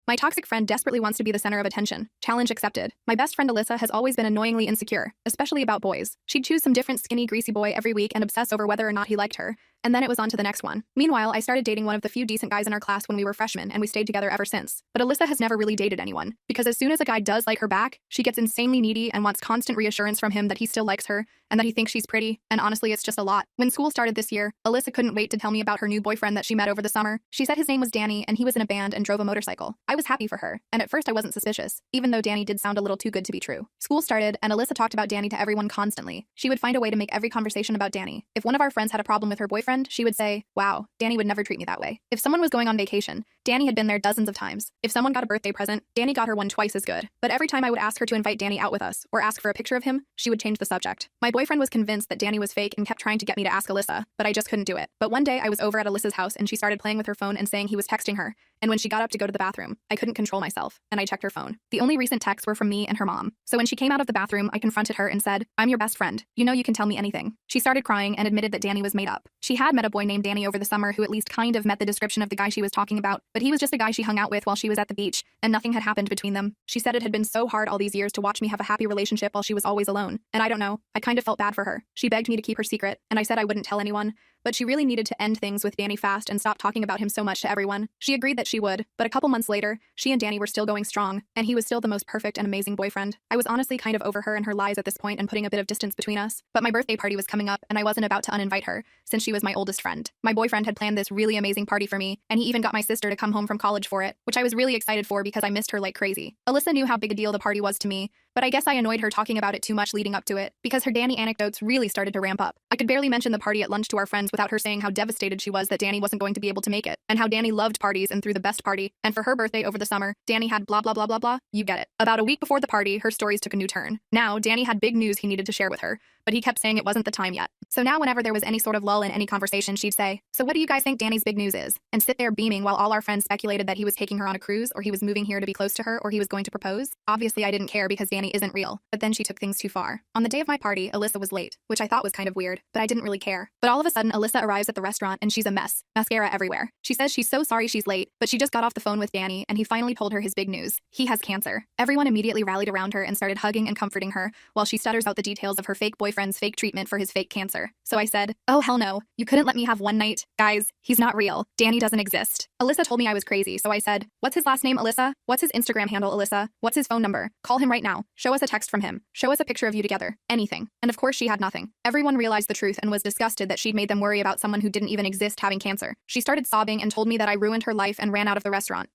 My toxic friend desperately wants to be the center of attention. Challenge accepted. My best friend Alyssa has always been annoyingly insecure, especially about boys. She'd choose some different skinny, greasy boy every week and obsess over whether or not he liked her. And then it was on to the next one. Meanwhile, I started dating one of the few decent guys in our class when we were freshmen, and we stayed together ever since. But Alyssa has never really dated anyone, because as soon as a guy does like her back, she gets insanely needy and wants constant reassurance from him that he still likes her and that he thinks she's pretty, and honestly, it's just a lot. When school started this year, Alyssa couldn't wait to tell me about her new boyfriend that she met over the summer. She said his name was Danny, and he was in a band and drove a motorcycle. I was happy for her, and at first I wasn't suspicious, even though Danny did sound a little too good to be true. School started, and Alyssa talked about Danny to everyone constantly. She would find a way to make every conversation about Danny. If one of our friends had a problem with her boyfriend, she would say, "Wow, Danny would never treat me that way." If someone was going on vacation, Danny had been there dozens of times. If someone got a birthday present, Danny got her one twice as good. But every time I would ask her to invite Danny out with us, or ask for a picture of him, she would change the subject. My boyfriend was convinced that Danny was fake and kept trying to get me to ask Alyssa, but I just couldn't do it. But one day I was over at Alyssa's house and she started playing with her phone and saying he was texting her. And when she got up to go to the bathroom, I couldn't control myself, and I checked her phone. The only recent texts were from me and her mom. So when she came out of the bathroom, I confronted her and said, "I'm your best friend. You know you can tell me anything." She started crying and admitted that Danny was made up. She had met a boy named Danny over the summer who at least kind of met the description of the guy she was talking about, but he was just a guy she hung out with while she was at the beach, and nothing had happened between them. She said it had been so hard all these years to watch me have a happy relationship while she was always alone. And I don't know, I kind of felt bad for her. She begged me to keep her secret, and I said I wouldn't tell anyone. But she really needed to end things with Danny fast and stop talking about him so much to everyone. She agreed that she would, but a couple months later, she and Danny were still going strong, and he was still the most perfect and amazing boyfriend. I was honestly kind of over her and her lies at this point and putting a bit of distance between us, but my birthday party was coming up and I wasn't about to uninvite her, since she was my oldest friend. My boyfriend had planned this really amazing party for me, and he even got my sister to come home from college for it, which I was really excited for because I missed her like crazy. Alyssa knew how big a deal the party was to me, but I guess I annoyed her talking about it too much leading up to it, because her Danny anecdotes really started to ramp up. I could barely mention the party at lunch to our friends without her saying how devastated she was that Danny wasn't going to be able to make it, and how Danny loved parties and threw the best party, and for her birthday over the summer, Danny had blah blah blah blah blah, you get it. About a week before the party, her stories took a new turn. Now, Danny had big news he needed to share with her, but he kept saying it wasn't the time yet. So now whenever there was any sort of lull in any conversation, she'd say, "So what do you guys think Danny's big news is?" And sit there beaming while all our friends speculated that he was taking her on a cruise, or he was moving here to be close to her, or he was going to propose. Obviously I didn't care because Danny isn't real, but then she took things too far. On the day of my party, Alyssa was late, which I thought was kind of weird, but I didn't really care. But all of a sudden, Alyssa arrives at the restaurant and she's a mess. Mascara everywhere. She says she's so sorry she's late, but she just got off the phone with Danny and he finally told her his big news. He has cancer. Everyone immediately rallied around her and started hugging and comforting her while she stutters out the details of her fake boyfriend's fake treatment for his fake cancer. So I said, "Oh hell no, you couldn't let me have one night. Guys, he's not real. Danny doesn't exist." Alyssa told me I was crazy, so I said, "What's his last name, Alyssa? What's his Instagram handle, Alyssa? What's his phone number? Call him right now. Show us a text from him. Show us a picture of you together. Anything." And of course she had nothing. Everyone realized the truth and was disgusted that she'd made them worry about someone who didn't even exist having cancer. She started sobbing and told me that I ruined her life and ran out of the restaurant.